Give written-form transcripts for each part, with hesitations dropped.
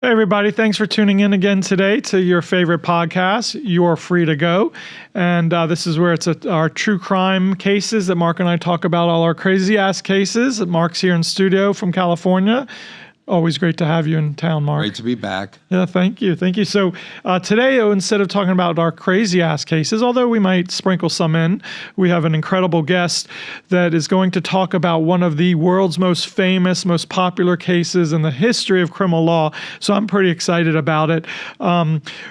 Hey everybody, thanks for tuning in again today to your favorite podcast, You're Free to Go. And this is where it's our true crime cases that Mark and I talk about, all our crazy ass cases. Mark's here in studio from California. Always great to have you in town, Mark. Great to be back. Yeah, thank you. Thank you. So today, instead of talking about our crazy ass cases, although we might sprinkle some in, we have an incredible guest that is going to talk about one of the world's most famous, most popular cases in the history of criminal law. So I'm pretty excited about it.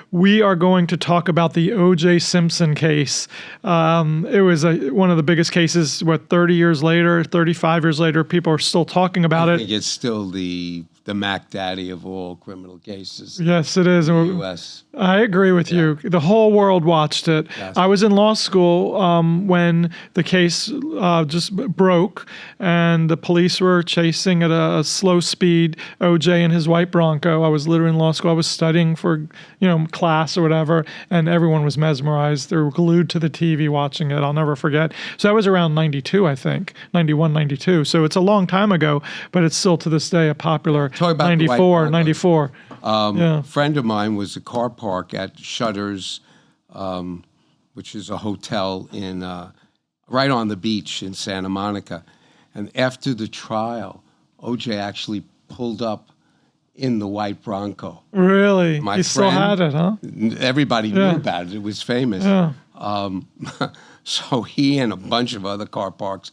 We are going to talk about the O.J. Simpson case. It was one of the biggest cases, 30 years later, 35 years later, people are still talking about it. I think it's still the Mac Daddy of all criminal cases. Yes, it is. In the U.S. I agree with you. The whole world watched it. Yes. I was in law school when the case just broke, and the police were chasing at a slow speed O.J. and his white Bronco. I was literally in law school. I was studying for class or whatever, and everyone was mesmerized. They were glued to the TV watching it. I'll never forget. So that was around 92, I think, 91, 92. So it's a long time ago, but it's still to this day a popular. Talk about 94, 94. A friend of mine was a car park at Shutters, which is a hotel in right on the beach in Santa Monica. And after the trial, O.J. actually pulled up in the white Bronco. Really? My He still had it, huh? Everybody knew about it. It was famous. Yeah. So he and a bunch of other car parks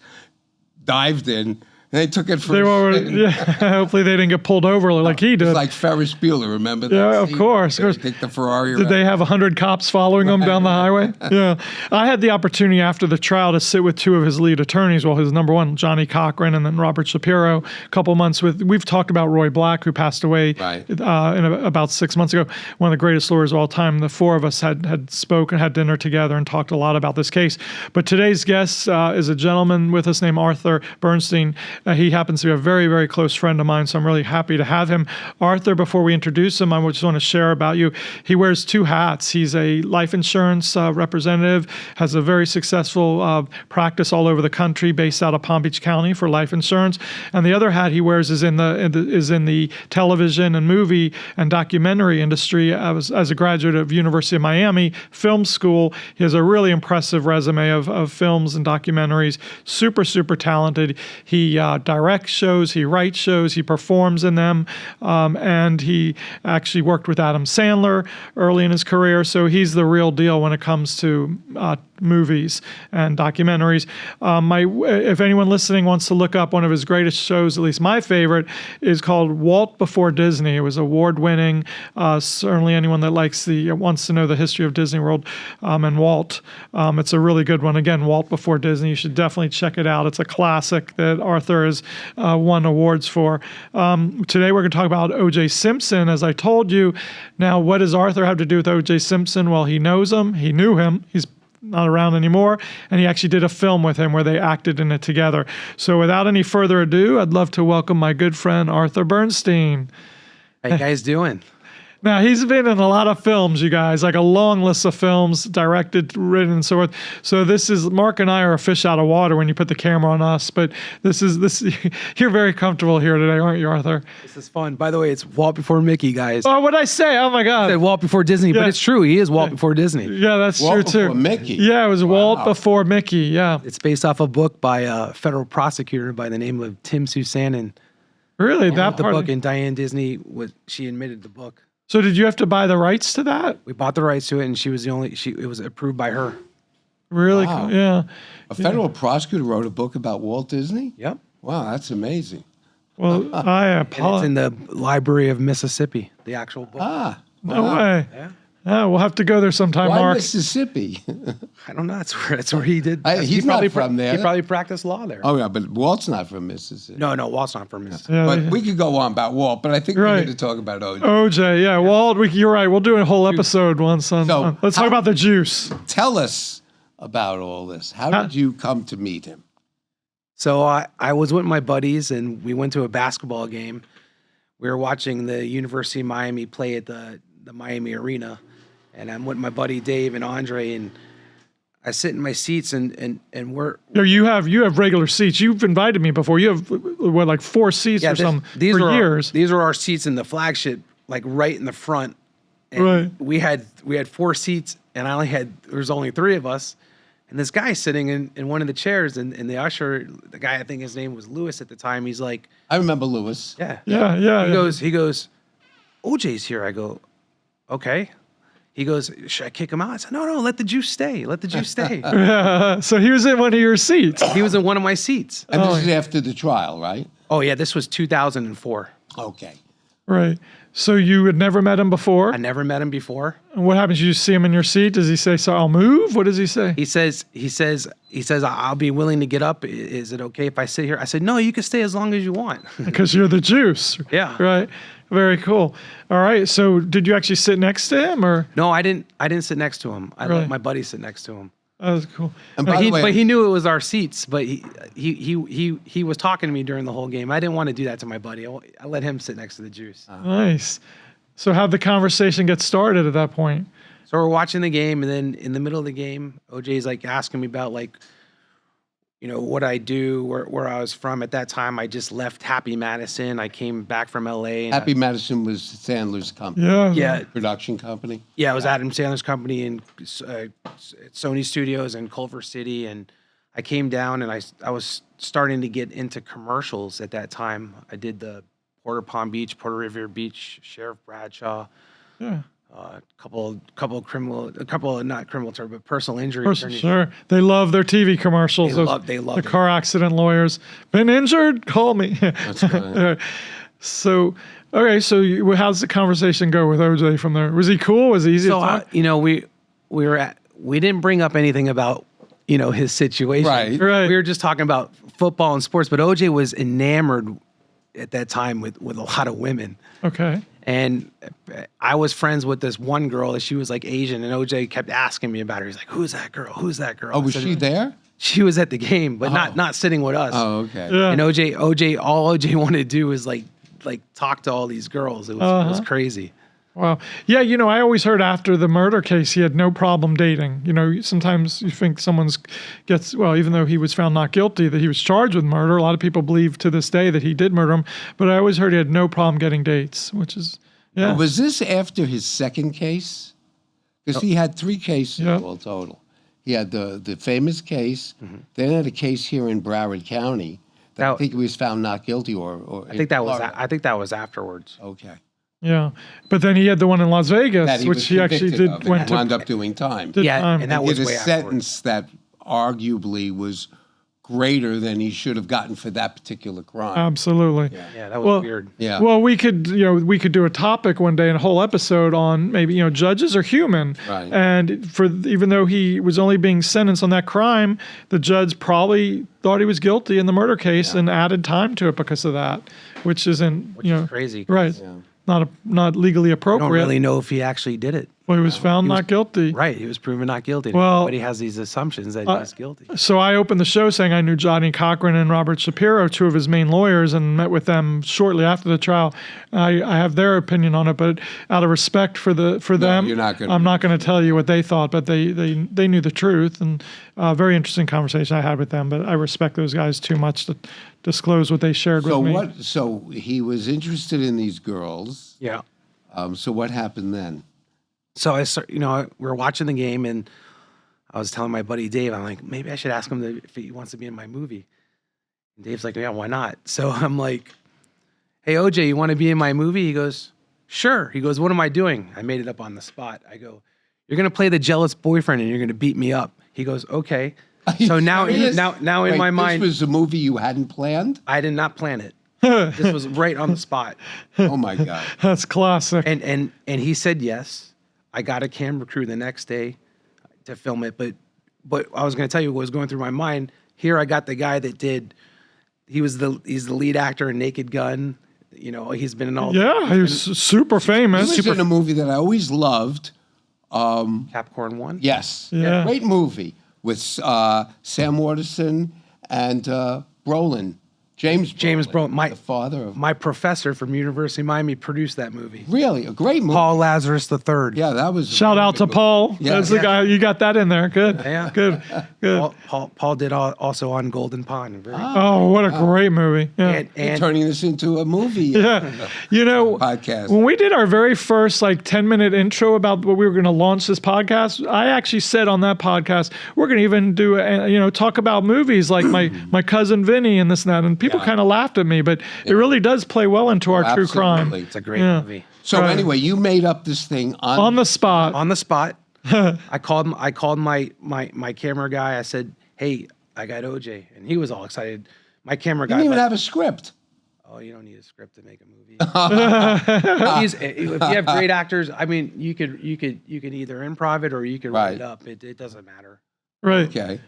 dived in. And they took it for They a were, spin. hopefully they didn't get pulled over like he did. It's like Ferris Bueller, remember that? Yeah, of scene? course. They take the Ferrari Did around. they have 100 cops following him down the highway? Yeah. I had the opportunity after the trial to sit with two of his lead attorneys. Well, his number one, Johnny Cochran, and then Robert Shapiro. A couple months we've talked about Roy Black, who passed away about 6 months ago. One of the greatest lawyers of all time. The four of us had spoken, had dinner together, and talked a lot about this case. But today's guest is a gentleman with us named Arthur Bernstein. He happens to be a very, very close friend of mine, so I'm really happy to have him. Arthur, before we introduce him, I just want to share about you. He wears two hats. He's a life insurance representative, has a very successful practice all over the country, based out of Palm Beach County for life insurance. And the other hat he wears is in the television and movie and documentary industry. As a graduate of University of Miami Film School, he has a really impressive resume of films and documentaries. Super, super talented. He directs shows, he writes shows, he performs in them, and he actually worked with Adam Sandler early in his career, so he's the real deal when it comes to movies and documentaries. If anyone listening wants to look up one of his greatest shows, at least my favorite, is called Walt Before Disney. It was award-winning. Certainly anyone that wants to know the history of Disney World and Walt, it's a really good one. Again, Walt Before Disney. You should definitely check it out. It's a classic that Arthur has won awards for. Today we're going to talk about O.J. Simpson, as I told you. Now, what does Arthur have to do with O.J. Simpson? Well, he knows him. He knew him. He's not around anymore, and he actually did a film with him where they acted in it together. So without any further ado, I'd love to welcome my good friend Arthur Bernstein. How you guys doing? Now, he's been in a lot of films, you guys, like a long list of films, directed, written, and so forth. So Mark and I are a fish out of water when you put the camera on us, but you're very comfortable here today, aren't you, Arthur? This is fun. By the way, it's Walt Before Mickey, guys. Oh, what'd I say? Oh my God. I said Walt Before Disney, but it's true. He is Walt Before Disney. Yeah, that's Walt true too. Before Mickey. Yeah, it was Walt Before Mickey, yeah. It's based off a book by a federal prosecutor by the name of Tim Susanen. Really? The book, and Diane Disney, she admitted the book. So did you have to buy the rights to that? We bought the rights to it, and it was approved by her. Really? Wow. Yeah. A federal prosecutor wrote a book about Walt Disney? Yep. Wow, that's amazing. Well, I And it's apologize. in the Library of Mississippi, the actual book. No wow. way. Yeah. Oh, we'll have to go there sometime, Why Mark. Mississippi? I don't know. That's where he did. He's not from there. He probably practiced law there. Oh, yeah, but Walt's not from Mississippi. No, Walt's not from Mississippi. Yeah, But we could go on about Walt, but I think we're going to talk about O.J. OJ, yeah. Walt, you're right. We'll do a whole episode once on. So, let's talk about the juice. Tell us about all this. How did you come to meet him? So I was with my buddies, and we went to a basketball game. We were watching the University of Miami play at the Miami Arena, and I'm with my buddy Dave and Andre, and I sit in my seats, and we're You have regular seats. You've invited me before. You have like 4 seats or something for years. These are our seats in the flagship like right in the front. And Right. we had 4 seats, and there was only 3 of us. And this guy sitting in one of the chairs, and the usher, the guy, I think his name was Lewis at the time. He's like, I remember Lewis. yeah. Yeah. He goes, OJ's here. I go, okay. He goes, should I kick him out? I said, no, let the juice stay. Let the juice stay. So he was in one of your seats. He was in one of my seats. And this is after the trial, right? Oh, yeah, this was 2004. Okay. Right. So you had never met him before? I never met him before. And what happens? You just see him in your seat? Does he say, so I'll move? What does he say? He says, I'll be willing to get up. Is it okay if I sit here? I said, no, you can stay as long as you want. Because you're the juice. Yeah. Right. Very cool. All right. So did you actually sit next to him or? No, I didn't sit next to him. I Really? let my buddy sit next to him. That was cool. And by the way, But he knew it was our seats. But he was talking to me during the whole game. I didn't want to do that to my buddy. I let him sit next to the juice. Nice. So how'd the conversation get started at that point? So we're watching the game, and then in the middle of the game, OJ's like asking me about like, what I do, where I was from. At that time, I just left Happy Madison. I came back from LA. And Happy Madison was Sandler's company. Yeah. Production company. Yeah, it was Adam Sandler's company in Sony Studios in Culver City, and I came down and I was starting to get into commercials at that time. I did the Porter Palm Beach, Puerto Riviera Beach, Sheriff Bradshaw, Yeah. couple of not criminal term, but personal injury attorneys. Sure. They love their TV commercials. They love the it. car accident lawyers. Been injured? Call me. That's right. So, okay. So how's the conversation go with OJ from there? Was he cool? Was he easy to So talk? we didn't bring up anything about his situation. Right. Right. We were just talking about football and sports, but OJ was enamored at that time with a lot of women. Okay. And I was friends with this one girl, and she was like Asian, and OJ kept asking me about her. He's like, "Who's that girl? Who's that girl?" Oh, I was said, she there? She was at the game, but not sitting with us. Oh, okay. Yeah. And all OJ wanted to do was like talk to all these girls. It was crazy. Wow. Yeah, I always heard after the murder case, he had no problem dating. Sometimes you think even though he was found not guilty, that he was charged with murder. A lot of people believe to this day that he did murder him, but I always heard he had no problem getting dates, which is, yeah. Was this after his second case? Because he had 3 cases all total. He had the famous case, then he had a case here in Broward County that I think he was found not guilty or I think that was afterwards. Okay. Yeah. But then he had the one in Las Vegas, That he which was he actually convicted did, of and wound up doing time. did Yeah, time. and that He was did a way afterwards. sentence that arguably was greater than he should have gotten for that particular crime. Absolutely. Yeah, that was weird. Yeah. Well, we could do a topic one day and a whole episode on maybe, judges are human. Right. And even though he was only being sentenced on that crime, the judge probably thought he was guilty in the murder case and added time to it because of that, which isn't, Which is crazy. 'cause right. Not legally I appropriate. don't really know if he actually did it. Well, he was found not guilty. Right, he was proven not guilty. Well, Everybody has these assumptions that he's guilty. So I opened the show saying I knew Johnny Cochran and Robert Shapiro, 2 of his main lawyers, and met with them shortly after the trial. I have their opinion on it, but out of respect for them, you're not gonna- I'm not going to tell you what they thought. But they knew the truth, and very interesting conversation I had with them. But I respect those guys too much to disclose what they shared with me. So he was interested in these girls. Yeah. So what happened then? So we were watching the game, and I was telling my buddy Dave, I'm like, maybe I should ask him if he wants to be in my movie. And Dave's like, yeah, why not? So I'm like, hey, OJ, you want to be in my movie? He goes, sure. He goes, what am I doing? I made it up on the spot. I go, you're going to play the jealous boyfriend, and you're going to beat me up. He goes, okay. So now Serious? now in my mind, This was a movie you hadn't planned? I did not plan it. This was right on the spot. Oh, my God. That's classic. And he said yes. I got a camera crew the next day to film it, but I was going to tell you what was going through my mind. Here I got the guy that he's the lead actor in Naked Gun. He's been in all. Yeah, he was super famous. He was in a movie that I always loved. Capricorn 1. Yes. Yeah. Great movie with Sam Waterston and Brolin. James Brolin, the father of my professor from University of Miami produced that movie. really a great movie. Paul Lazarus III. Yeah, that was a Shout very out big to movie. Paul. Yeah. That's the guy. You got that in there. Good. Yeah. Good. Good. Paul did also on Golden Pond. Very, Oh, what a great movie. Yeah. and Turning this into a movie. Yeah. You know, Podcast. when we did our very first 10-minute intro about what we were going to launch this podcast, I actually said on that podcast, we're going to even do, talk about movies like my cousin Vinny and this and that. And people kind of laughed at me, but it really does play well into our true crime. Absolutely. it's a great movie. So anyway, you made up this thing On the spot. On the spot, I called my camera guy. I said, "Hey, I got OJ," and he was all excited. My camera You guy. didn't even have a script. Oh, you don't need a script to make a movie. If you have great actors, I mean, you could either improv it or you could write it up. It doesn't matter. Right. Okay.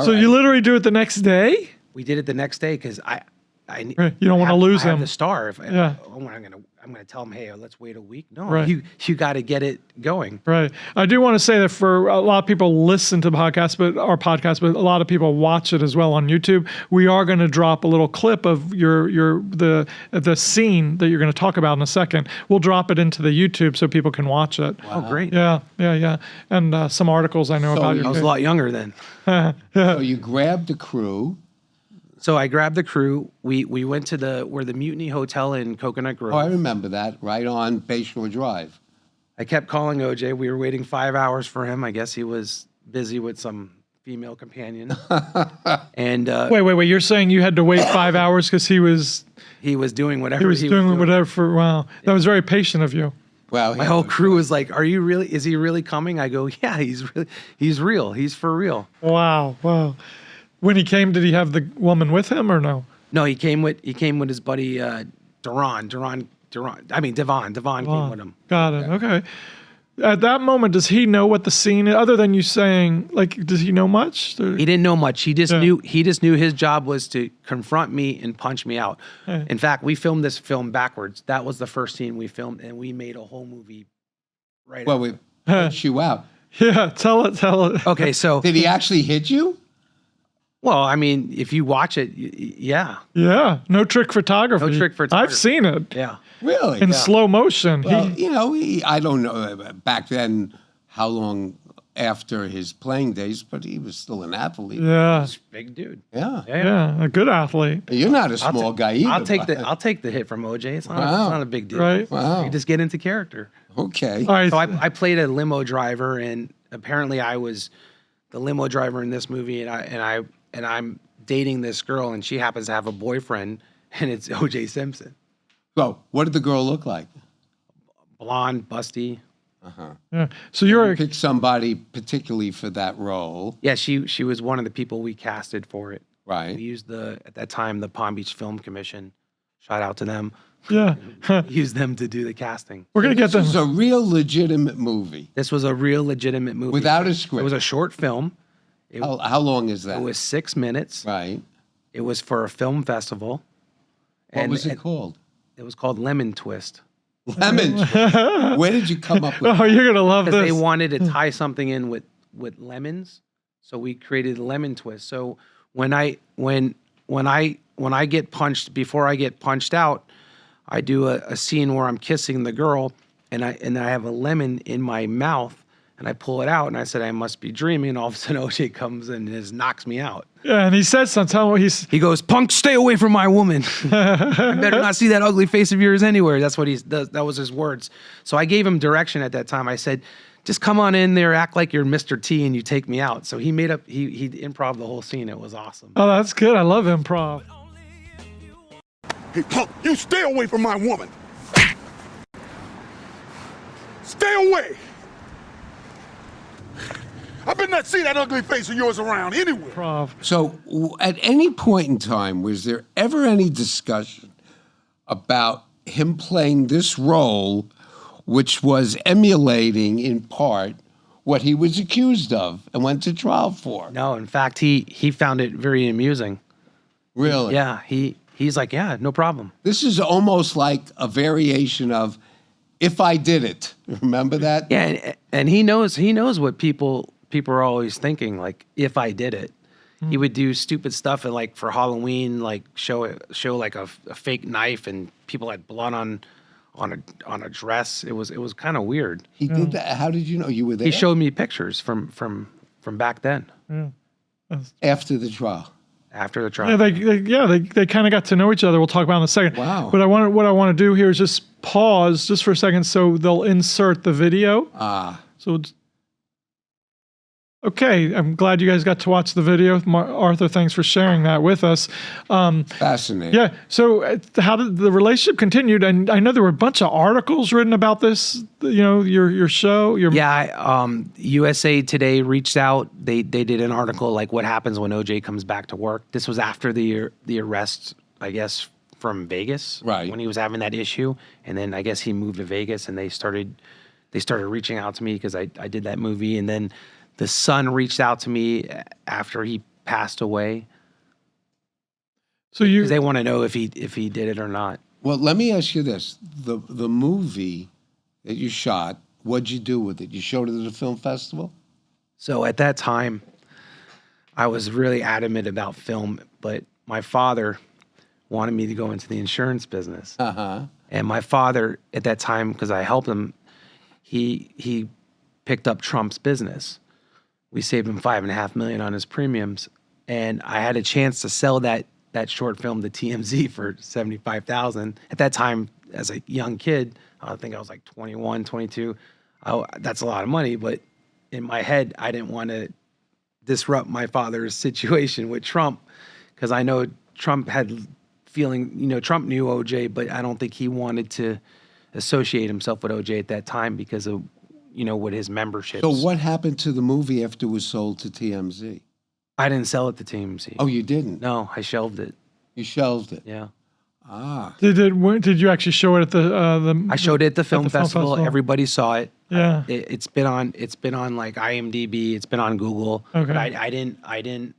So you literally do it the next day? We did it the next day because Right. You don't want to lose I have him. the star. Yeah. I'm gonna tell him, hey, let's wait a week. No, Right. you got to get it going. Right. I do want to say that for a lot of people listen to podcasts, but a lot of people watch it as well on YouTube. We are going to drop a little clip of the scene that you're going to talk about in a second. We'll drop it into the YouTube so people can watch it. Oh, great. Yeah. And some articles I know So about you- I was a your lot younger then. So you grabbed the crew. So I grabbed the crew. We went to where the Mutiny Hotel in Coconut Grove. Oh, I remember that. Right on Bayshore Drive. I kept calling OJ. We were waiting 5 hours for him. I guess he was busy with some female companion. And Wait. You're saying you had to wait 5 hours because he was doing whatever doing whatever. Wow. That was very patient of you. Well, My whole crew was like, "Are you really? Is he really coming?" I go, "Yeah, he's real. He's for real." Wow. When he came, did he have the woman with him or no? No, he came with his buddy Devon came with him. Got it. Okay. At that moment, does he know what the scene is? Other than you saying, does he know much? He didn't know much. He just knew his job was to confront me and punch me out. In fact, we filmed this film backwards. That was the first scene we filmed, and we made a whole movie right. Well, we punched you out. Yeah, tell it. Okay, so Did he actually hit you? well, I mean, if you watch it, yeah, Yeah, no trick photography. No trick photography. I've seen it yeah. Really? in slow motion. Well, I don't know back then how long after his playing days, but he was still an athlete. Yeah, Big dude. yeah, a good athlete. You're not a small guy either. I'll take the hit from OJ. It's not, Wow. it's not a big deal. Right. Wow. You just get into character. Okay. All right. So I played a limo driver, and apparently I was the limo driver in this movie, and I'm dating this girl, and she happens to have a boyfriend, and it's OJ Simpson. So, what did the girl look like? Blonde, busty. yeah. So you're Pick somebody particularly for that role, Yeah, she was one of the people we casted for it. We right? used at that time the Palm Beach Film Commission. Shout out to them. yeah. Used them to do the casting. We're gonna get This is them. a real legitimate movie This was a real legitimate movie. without a It script. was a short film. How long is that? It was 6 minutes. Right. It was for a film festival. What was it called? It was called Lemon Twist. Lemon. Where did you come up with? Oh, you're gonna love Because they this. wanted to tie something in with lemons, so we created a lemon twist. So when I get punched, before I get punched out, I do a scene where I'm kissing the girl, and I have a lemon in my mouth, and I pull it out, and I said I must be dreaming. And all of a sudden, OJ comes in and just knocks me out. Yeah, and he said something. Tell him what he's. He goes, "Punk, stay away from my woman. I better not see that ugly face of yours anywhere." That's what that was his words. So I gave him direction at that time. I said, "Just come on in there, act like you're Mr. T, and you take me out." So he improv the whole scene. It was awesome. Oh, that's good. I love improv. Hey, punk, you stay away from my woman. Stay away. I better not see that ugly face of yours around anywhere. Improv. So, at any point in time, was there ever any discussion about him playing this role, which was emulating in part what he was accused of and went to trial for? No, in fact, he found it very amusing. Really? Yeah, he's like, "Yeah, no problem." This is almost like a variation of "If I Did It." Remember that? Yeah, and he knows what people are always thinking, like, if I did it. He would do stupid stuff and like for Halloween, like show like a fake knife and people had blood on a dress. It was kind of weird. He did that. How did you know? You were there? He showed me pictures from back then After the trial. after the trial. They kind of got to know each other. We'll talk about it in a second. Wow. But what I want to do here is just pause just for a second so they'll insert the video. So it's, okay, I'm glad you guys got to watch the video. Arthur, thanks for sharing that with us. Fascinating. Yeah. So how did the relationship continued? And I know there were a bunch of articles written about this. You know, your show. USA Today reached out. They did an article like what happens when OJ comes back to work. This was after the arrest, I guess, from Vegas. Right. When he was having that issue, and then I guess he moved to Vegas, and they started reaching out to me because I did that movie, and then the son reached out to me after he passed away. So they want to know if he did it or not. Well, let me ask you this: the movie that you shot, what'd you do with it? You showed it at a film festival? So at that time, I was really adamant about film, but my father wanted me to go into the insurance business. And my father at that time, because I helped him, he picked up Trump's business. We saved him $5.5 million on his premiums, and I had a chance to sell that short film to TMZ for $75,000. At that time, as a young kid, I think I was like 21, 22. That's a lot of money, but in my head, I didn't want to disrupt my father's situation with Trump because I know Trump had feeling, Trump knew OJ, but I don't think he wanted to associate himself with OJ at that time because of with his memberships. So what happened to the movie after it was sold to TMZ? I didn't sell it to TMZ. Oh, you didn't? No, I shelved it. You shelved it? Yeah. Did you actually show it at the? I showed it at the film festival. Everybody saw it. Yeah. It's been on like IMDb. It's been on Google. Okay. But I didn't.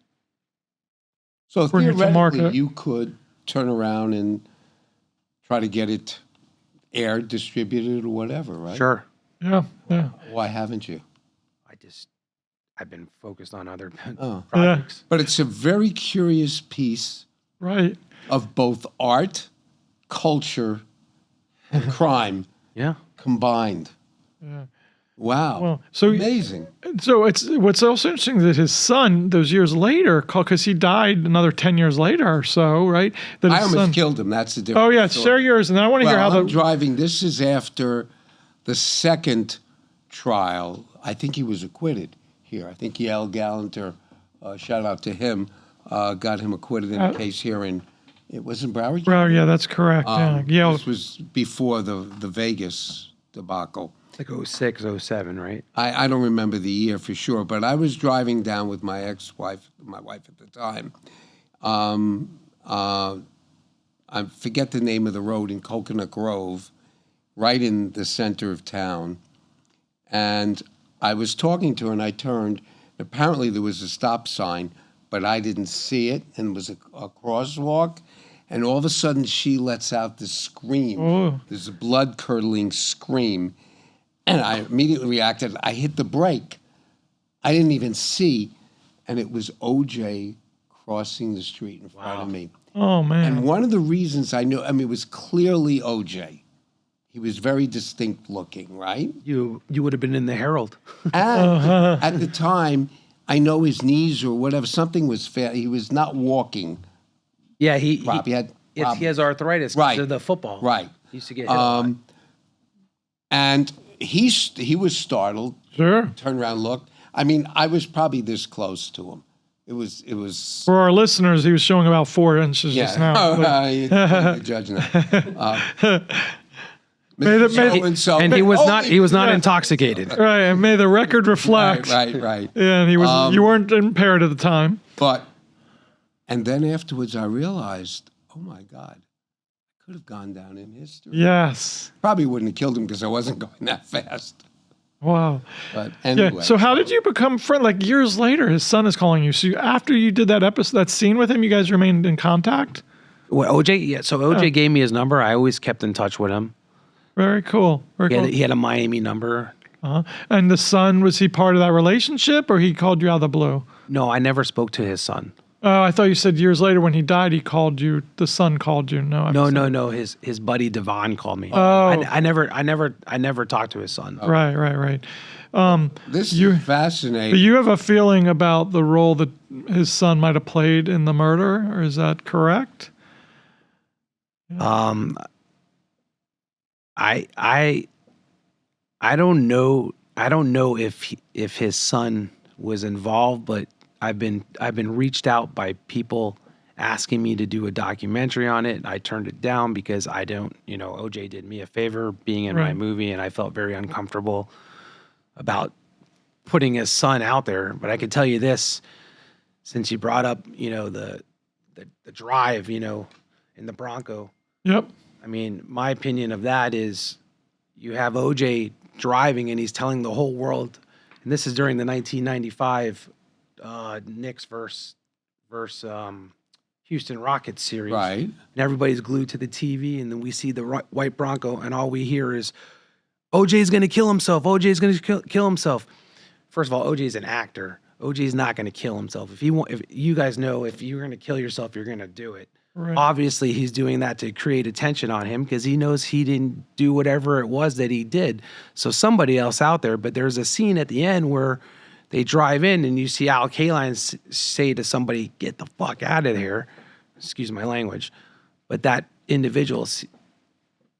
So Bring it to theoretically, market. you could turn around and try to get it aired, distributed, or whatever, right? Sure. Yeah. Why haven't you? I've been focused on other Oh. projects. But it's a very curious piece Right. of both art, culture, and crime Yeah. combined. Yeah. Wow. Well, so amazing. So it's what's also interesting that his son, those years later, because he died another 10 years later or so, right? That I his almost son, killed him. That's the difference. Oh yeah, share yours, and I want to hear how I'm the. driving. This is after the second trial. I think he was acquitted here. I think Yale Gallanter, shout out to him, got him acquitted in a case here it was in Broward. Well, yeah, that's correct. Yeah. This was before the Vegas debacle. Like 06, 07, right? I don't remember the year for sure, but I was driving down with my ex-wife, my wife at the time. I forget the name of the road in Coconut Grove, right in the center of town. And I was talking to her, and I turned. Apparently, there was a stop sign, but I didn't see it, and it was a crosswalk. And all of a sudden, she lets out this scream. Oh. This blood-curdling scream. And I immediately reacted. I hit the brake. I didn't even see. And it was OJ crossing the street in front of me. Oh, man. And one of the reasons I knew, it was clearly OJ. He was very distinct looking, right? You would have been in the Herald. And at the time, I know his knees or whatever, something was fair. He was not walking. Yeah, he He has arthritis Right. because of the football. Right. He used to get hit a lot. And he was startled. Sure. Turned around, looked. I was probably this close to him. It was. For our listeners, he was showing about 4 inches just now. You're judging that. And he was not intoxicated. Right, and may the record reflect. Right. Yeah, and he was. You weren't impaired at the time. And then afterwards, I realized, oh my God, I could have gone down in history. Yes. Probably wouldn't have killed him because I wasn't going that fast. Wow. But anyway. Yeah. So how did you become friends? Like years later, his son is calling you. So after you did that episode, that scene with him, you guys remained in contact? Well, OJ, yeah. So OJ gave me his number. I always kept in touch with him. Very cool. Very cool. He had a Miami number. And the son, was he part of that relationship, or he called you out of the blue? No, I never spoke to his son. Oh, I thought you said years later when he died, he called you. The son called you. No, No. His buddy Devon called me. Oh. I never talked to his son. Right. This You- is fascinating. But you have a feeling about the role that his son might have played in the murder, or is that correct? I don't know. I don't know if his son was involved, but I've been reached out by people asking me to do a documentary on it. I turned it down because I don't. OJ did me a favor being in my Right. movie, and I felt very uncomfortable about putting his son out there. But I can tell you this, since you brought up, the drive, in the Bronco. Yep. I mean, my opinion of that is you have OJ driving and he's telling the whole world, and this is during the 1995 Knicks versus Houston Rockets series. Right. And everybody's glued to the TV, and then we see the white Bronco, and all we hear is, OJ's going to kill himself. OJ's going to kill himself. First of all, OJ's an actor. OJ's not going to kill himself. If you guys know, if you're going to kill yourself, you're going to do it. Right. Obviously, he's doing that to create attention on him because he knows he didn't do whatever it was that he did. So somebody else out there. But there's a scene at the end where they drive in and you see Al Kaline say to somebody, "Get the fuck out of here." Excuse my language. But that individual This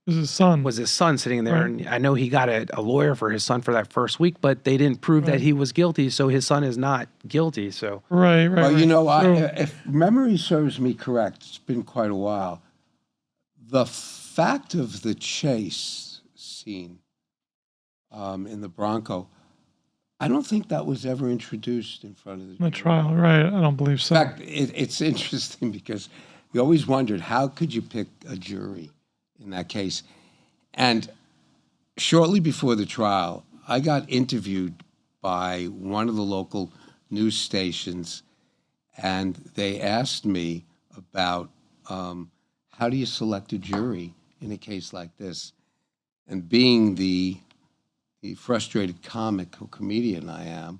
is his son. was his son sitting there. Right. And I know he got a lawyer for his son for that first week, but they didn't prove that he was guilty. So his son is not guilty. So Right. Well, So- if memory serves me correct, it's been quite a while. The fact of the chase scene in the Bronco, I don't think that was ever introduced in front of the trial, right? I don't believe so. In fact, it's interesting because we always wondered, how could you pick a jury in that case? And shortly before the trial, I got interviewed by one of the local news stations, and they asked me about how do you select a jury in a case like this? And being the frustrated comic or comedian I am,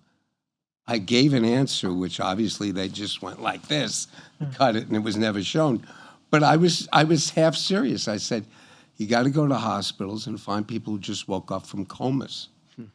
I gave an answer, which obviously they just went like this, cut it, and it was never shown. But I was half serious. I said, you got to go to hospitals and find people who just woke up from comas,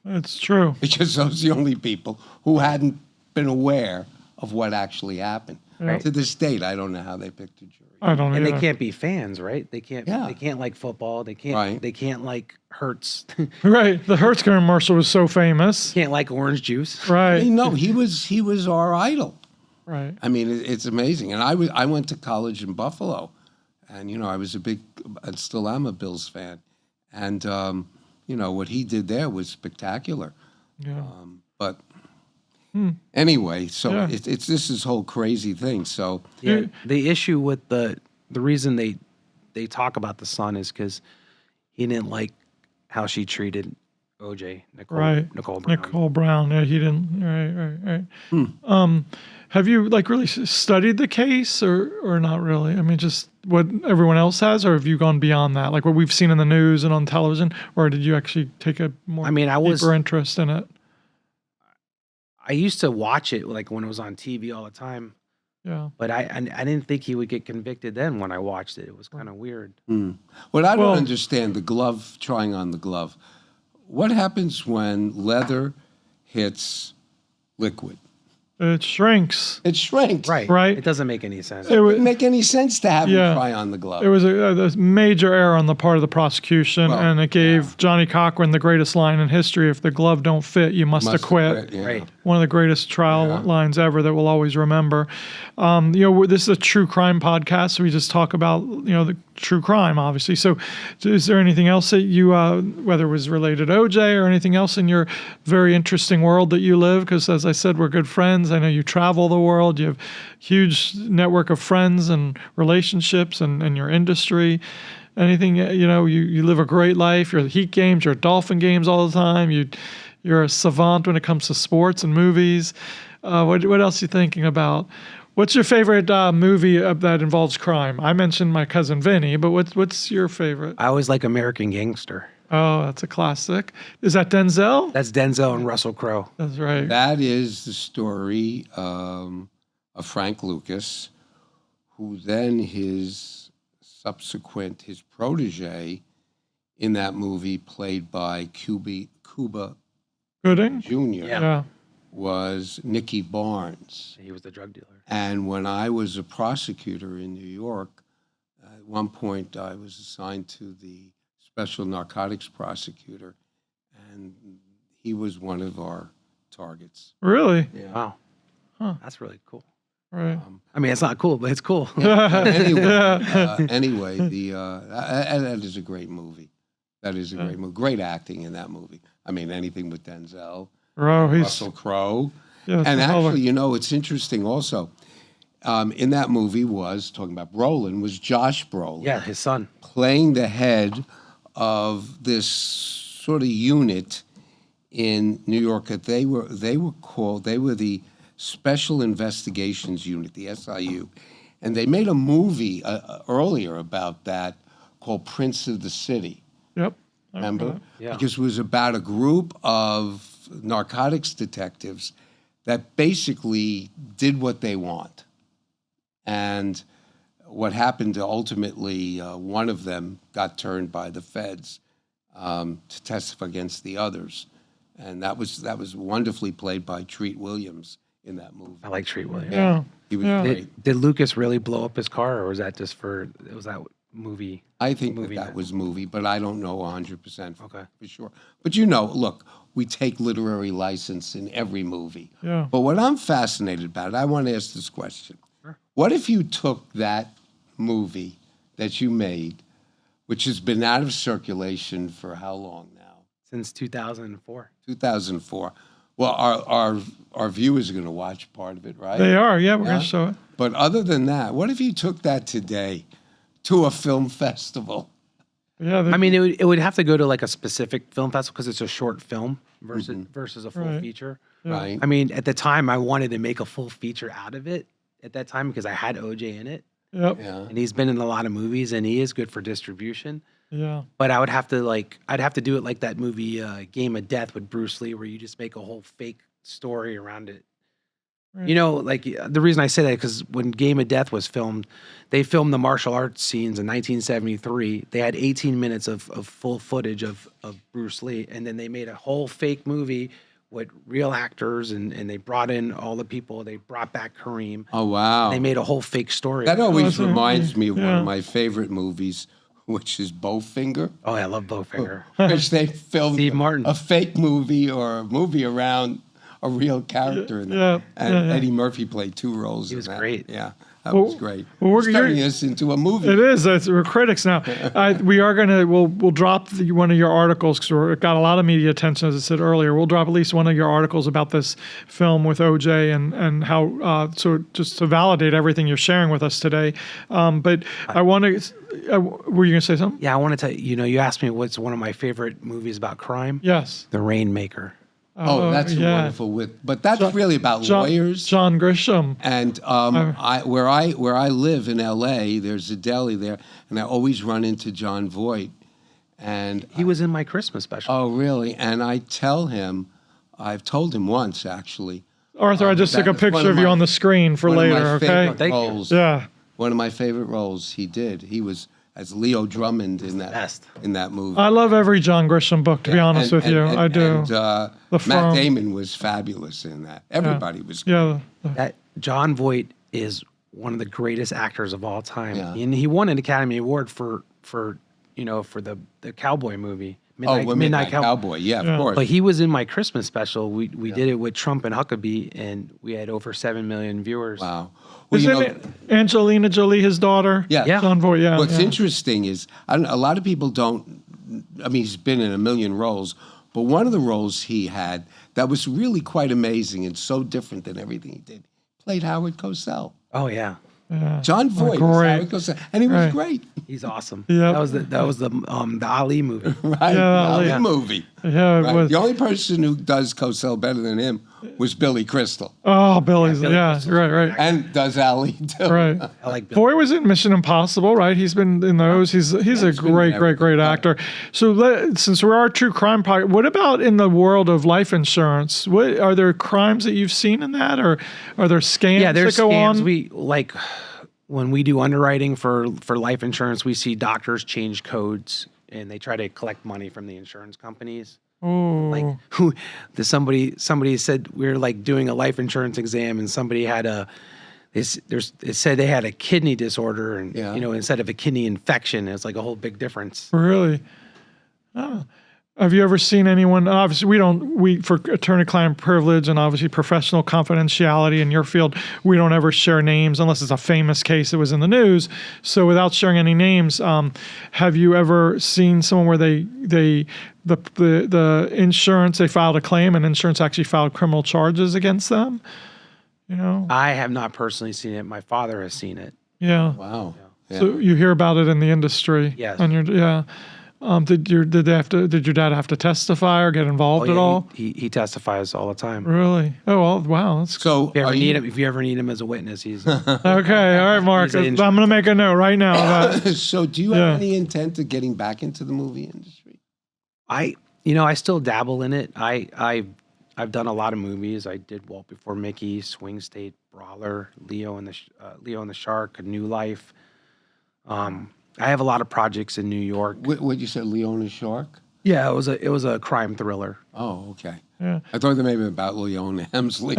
It's true. because those are the only people who hadn't been aware of what actually happened. Right. To this date, I don't know how they picked a jury. I don't. and they either. can't be fans, right? They can't. Yeah. They can't like football. They can't. Right. They can't like Hertz. Right. The Hertz commercial was so famous. can't like orange juice. Right. No, he was our idol. Right. I mean, it's amazing. And I went to college in Buffalo, and I was and still am a Bills fan, and what he did there was spectacular. Yeah. But anyway, so Yeah. it's this whole crazy thing. So Yeah. The issue with the reason they talk about the son is because he didn't like how she treated OJ, Nicole Brown. Nicole Brown. Yeah, he didn't. Right. Have you really studied the case or not really? I mean, just what everyone else has, or have you gone beyond that, like what we've seen in the news and on television, or did you actually take a more deeper interest in it? I used to watch it like when it was on TV all the time, Yeah. but I didn't think he would get convicted then when I watched it. It was kind of weird. what I don't Well- understand, the glove, trying on the glove. What happens when leather hits liquid? It shrinks. It shrinks. Right. Right. It doesn't make any sense. It was, Doesn't make any sense to have Yeah. him try on the glove. It was a major error on the part of the prosecution, Well, and it gave Johnny Cochran the greatest line in history: "If the glove don't fit, you must acquit." yeah. Right. One of the greatest trial lines ever that we'll always remember. This is a true crime podcast, so we just talk about the true crime, obviously. So, is there anything else that you, whether it was related to OJ or anything else in your very interesting world that you live? Because as I said, we're good friends. I know you travel the world. You have huge network of friends and relationships and your industry. Anything, you live a great life. You're at Heat games, you're at Dolphin games all the time. You're a savant when it comes to sports and movies. What else are you thinking about? What's your favorite movie that involves crime? I mentioned My Cousin Vinny, but what's your favorite? I always like American Gangster. Oh, that's a classic. Is that Denzel? That's Denzel and Russell Crowe. That's right. That is the story of Frank Lucas, who then his protege in that movie, played by Cuba Gooding? Jr., Yeah. was Nicky Barnes. He was the drug dealer. And when I was a prosecutor in New York, at one point I was assigned to the special narcotics prosecutor, and he was one of our targets. Really? Yeah. Wow. Huh. That's really cool. Right. I mean, it's not cool, but it's cool. Anyway, that is a great movie. That is a great movie. Great acting in that movie. I mean, anything with Denzel, Russell Crowe. Yeah, And actually, you know, it's interesting also. In that movie was, talking about Brolin, was Josh Brolin. Yeah, his son. Playing the head of this sort of unit in New York that they were the Special Investigations Unit, the SIU. And they made a movie earlier about that called Prince of the City. Yep. Remember? Yeah. Because it was about a group of narcotics detectives that basically did what they want. And what happened ultimately, one of them got turned by the feds to testify against the others. And that was wonderfully played by Treat Williams in that movie. I like Treat Williams. Yeah. He was Yeah. great. Did Lucas really blow up his car, or was that just was that movie? I think movie that night. was movie, but I don't know 100% Okay. for sure. But you know, look, we take literary license in every movie. Yeah. But what I'm fascinated about, I want to ask this question. Sure. What if you took that movie that you made, which has been out of circulation for how long now? Since 2004. 2004. Well, our viewers are going to watch part of it, right? They are. Yeah, we're going to show it. But other than that, what if you took that today to a film festival? Yeah. I mean, it would have to go to like a specific film festival because it's a short film versus a full Right. feature. Right. I mean, at the time, I wanted to make a full feature out of it at that time because I had OJ in it, Yep. Yeah. and he's been in a lot of movies, and he is good for distribution. Yeah. But I'd have to do it like that movie Game of Death with Bruce Lee, where you just make a whole fake story around it. Right. You know, like the reason I say that because when Game of Death was filmed, they filmed the martial arts scenes in 1973. They had 18 minutes of full footage of Bruce Lee, and then they made a whole fake movie with real actors, and they brought in all the people. They brought back Kareem. Oh, wow. They made a whole fake story. That always Awesome. reminds me of one Yeah. of my favorite movies, which is Bowfinger, Oh, I love Bowfinger. which they filmed Steve Martin. a fake movie or a movie around a real character in that. Yeah, And yeah, yeah. Eddie Murphy played two roles in was that. great. Yeah, that was great. well, we're turning you're- this into a movie. It is. We're critics now. We are gonna. We'll drop one of your articles because we got a lot of media attention, as I said earlier. We'll drop at least one of your articles about this film with OJ and how so just to validate everything you're sharing with us today. But I want to. Were you gonna say something? Yeah, I want to tell you. You know, you asked me what's one of my favorite movies about crime. Yes. The Rainmaker. Oh, that's yeah. wonderful. But that's really about lawyers. John Grisham. And where I live in L.A., there's a deli there, and I always run into John Voight. And He was in my Christmas special. oh, really? And I tell him, I've told him once actually. Arthur, I just took a that's one picture of of you my- on the screen for one of my later. Okay. favorite Thank you. roles. Yeah. One of my favorite roles he did. He was as Leo Drummond in that best. movie. I love every John Grisham book. To be honest with you, I do. And, The Matt Firm. Damon was fabulous in that. Everybody was. Yeah. That John Voight is one of the greatest actors of all time, Yeah. and he won an Academy Award for the cowboy movie. Midnight Cowboy. Yeah, of course. But he was in my Christmas special. We did it with Trump and Huckabee, and we had over 7 million viewers. Wow. Well, Isn't it Angelina Jolie, his daughter? Yeah. Yeah. John Voight. Yeah. What's yeah. interesting is a lot of people don't. I mean, he's been in a million roles, but one of the roles he had that was really quite amazing and so different than everything he did. Played Howard Cosell. Oh yeah, Yeah. John Voight was great. Howard Cosell, and he was Right. great. he's awesome. Yep. That was the Ali movie. Right? Yeah, The yeah. movie. Yeah, it Right? was. The only person who does co-sell better than him was Billy Crystal, Oh, Billy's. Billy Yeah, Crystal's right. and does Ali too. Right. I like Bill. Boy was in Mission Impossible, right? He's been in those. He's a great actor. So since we are a true crime podcast, what about in the world of life insurance? What are there crimes that you've seen in that, or are there scams Yeah, there's that go scams. on? We like when we do underwriting for life insurance, we see doctors change codes and they try to collect money from the insurance companies. Oh, Like somebody said we were like doing a life insurance exam and somebody had it said they had a kidney disorder and Yeah. instead of a kidney infection, it's like a whole big difference. really? Oh. Have you ever seen anyone? Obviously, we for attorney-client privilege and obviously professional confidentiality in your field, we don't ever share names unless it's a famous case that was in the news. So, without sharing any names, have you ever seen someone where the insurance, they filed a claim and insurance actually filed criminal charges against them? I have not personally seen it. My father has seen it. Yeah. Wow. Yeah. So you hear about it in the industry. Yes. Yeah. Did your dad have to testify or get involved at all? He testifies all the time. Really? Oh, well, wow. That's So If you ever need him as a witness, he's okay. All right, Mark. He's an I'm going to make a note right now. so do you have any intent of getting back into the movie industry? I still dabble in it. I've done a lot of movies. I did Walt Before Mickey, Swing State, Brawler, Leo and the Shark, A New Life. I have a lot of projects in New York. What you said, Leona Shark? Yeah, it was a crime thriller. Oh, okay. Yeah. I thought they may be about Leona Hemsley.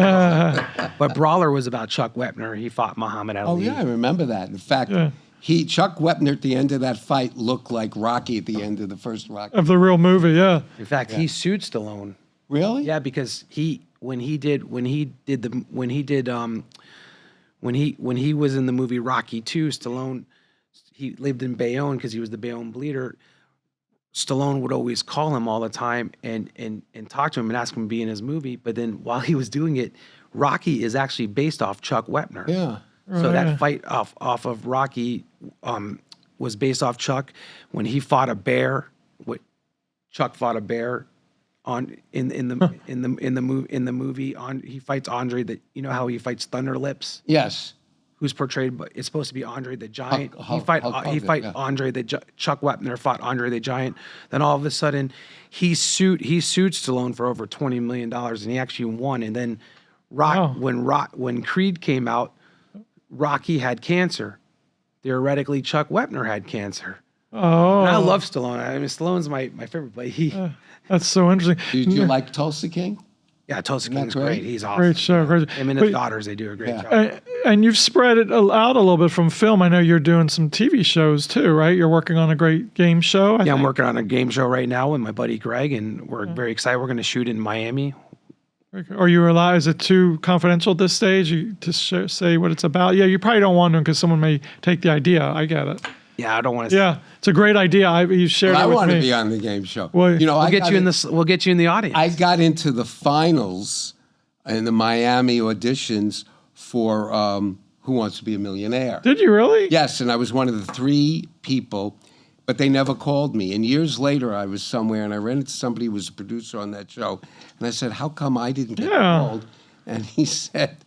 But Brawler was about Chuck Wepner. He fought Muhammad Ali. Oh, yeah, I remember that. In fact, Chuck Wepner at the end of that fight looked like Rocky at the end of the first Rocky. Of the real movie, yeah. In fact, he sued Stallone. Really? Yeah, because when he was in the movie Rocky II, Stallone, he lived in Bayonne because he was the Bayonne bleeder. Stallone would always call him all the time and talk to him and ask him to be in his movie. But then while he was doing it, Rocky is actually based off Chuck Wepner. Yeah. So that fight off of Rocky was based off Chuck when he fought a bear. Chuck fought a bear in the movie. He fights Andre. How he fights Thunder Lips. Yes. Who's portrayed, but it's supposed to be Andre the Giant. Hulk Hogan, Andre Chuck Wepner fought Andre the Giant. Then all of a sudden, he sued Stallone for over $20 million, and he actually won. And then when Creed came out, Rocky had cancer. Theoretically, Chuck Wepner had cancer. Oh. And I love Stallone. I mean, Stallone's my favorite, but That's so interesting. Did you like Tulsa King? Yeah, Tulsa King's great? great. He's awesome. Great show. Great. Him and his daughters, they do a great job. And you've spread it out a little bit from film. I know you're doing some TV shows too, right? You're working on a great game show. I'm working on a game show right now with my buddy Greg, and we're very excited. We're going to shoot in Miami. Are you allowed? Is it too confidential at this stage to say what it's about? Yeah, you probably don't want to because someone may take the idea. I get it. Yeah, I don't want to. Yeah, it's a great idea. You shared it with me. I want to be on the game show. Well, We'll get you in the audience. I got into the finals in the Miami auditions for Who Wants to Be a Millionaire. Did you really? Yes, and I was one of the 3 people, but they never called me. And years later, I was somewhere, and I ran into somebody who was a producer on that show, and I said, how come I didn't get called? And he said,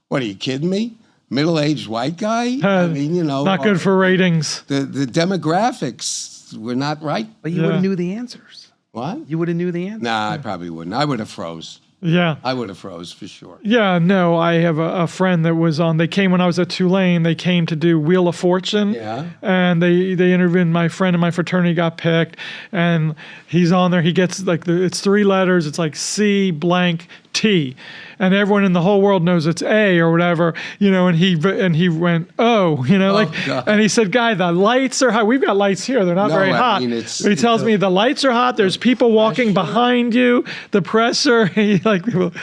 what, are you kidding me? Middle-aged white guy? I mean, not good for ratings. The demographics were not right. But you would have knew the answers. What? You would have knew the answers. Nah, I probably wouldn't. I would have froze. Yeah. I would have froze for sure. Yeah, no, I have a friend that was on, they came when I was at Tulane, they came to do Wheel of Fortune. Yeah. And they interviewed my friend and my fraternity got picked. And he's on there, he gets it's 3 letters, it's like C blank T. And everyone in the whole world knows it's A or whatever, and he went, oh, God. and he said, guy, the lights are hot. We've got lights here. They're not very hot. mean, but he tells me the lights are hot. There's people walking behind you. The presser,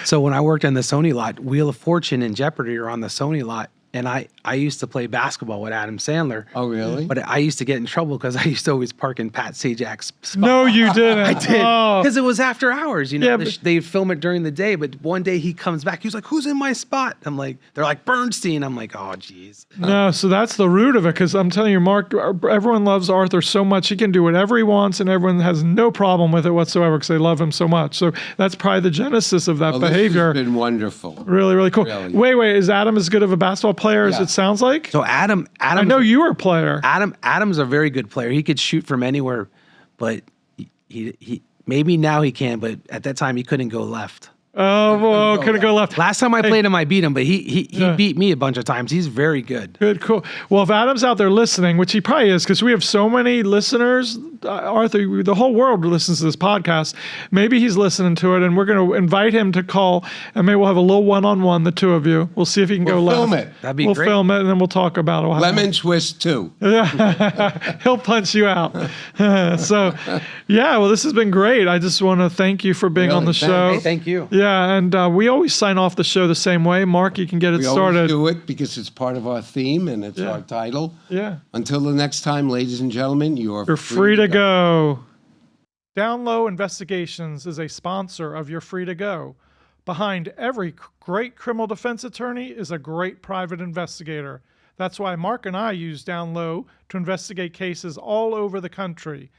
So when I worked on the Sony lot, Wheel of Fortune and Jeopardy are on the Sony lot. and I used to play basketball with Adam Sandler. Oh, really? But I used to get in trouble because I used to always park in Pat Sajak's spot. No, you didn't. I did, Oh. because it was after hours. You know, Yeah, but- they film it during the day, but one day he comes back. He was like, "Who's in my spot?" I'm like, "They're like Bernstein." I'm like, "Oh, geez." No, so that's the root of it. Because I'm telling you, Mark, everyone loves Arthur so much. He can do whatever he wants, and everyone has no problem with it whatsoever because they love him so much. So that's probably the genesis of that Well, behavior. This has been wonderful. Really, really cool. Really. Wait, is Adam as good of a basketball player as Yeah. it sounds like? So Adam, I know you were a player. Adam's a very good player. He could shoot from anywhere, but he maybe now he can, but at that time he couldn't go left. Oh, well, couldn't go left. Last time I played him, I beat him, but he Yeah. beat me a bunch of times. He's very good. Good, cool. Well, if Adam's out there listening, which he probably is, because we have so many listeners, Arthur, the whole world listens to this podcast. Maybe he's listening to it, and we're going to invite him to call, and maybe we'll have a little one-on-one, the two of you. We'll see if he can go left. Film it. That'd be We'll great. film it, and then we'll talk about it. We'll have- Lemon twist too. He'll punch you out. So, yeah, well, this has been great. I just want to thank you for being on the Really, show. Hey, thank you. Yeah, and we always sign off the show the same way. Mark, you can get it We started. always do it because it's part of our theme and it's Yeah. our title. Yeah. Until the next time, ladies and gentlemen, you're Free to go. Down Low Investigations is a sponsor of You're Free to Go. Behind every great criminal defense attorney is a great private investigator. That's why Mark and I use Down Low to investigate cases all over the country.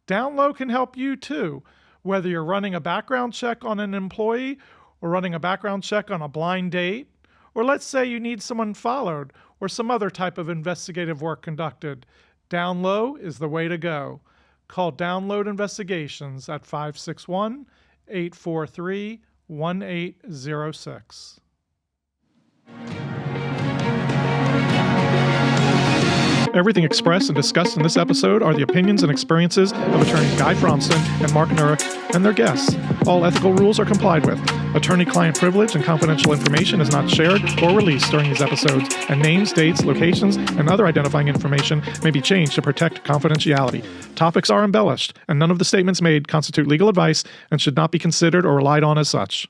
Down Low can help you too, whether you're running a background check on an employee or running a background check on a blind date, or let's say you need someone followed or some other type of investigative work conducted. Down Low is the way to go. Call Download Investigations at 561-843-1806. Everything expressed and discussed in this episode are the opinions and experiences of attorneys Guy Fronstin and Mark Nurik and their guests. All ethical rules are complied with. Attorney-client privilege and confidential information is not shared or released during these episodes, and names, dates, locations, and other identifying information may be changed to protect confidentiality. Topics are embellished, and none of the statements made constitute legal advice and should not be considered or relied on as such.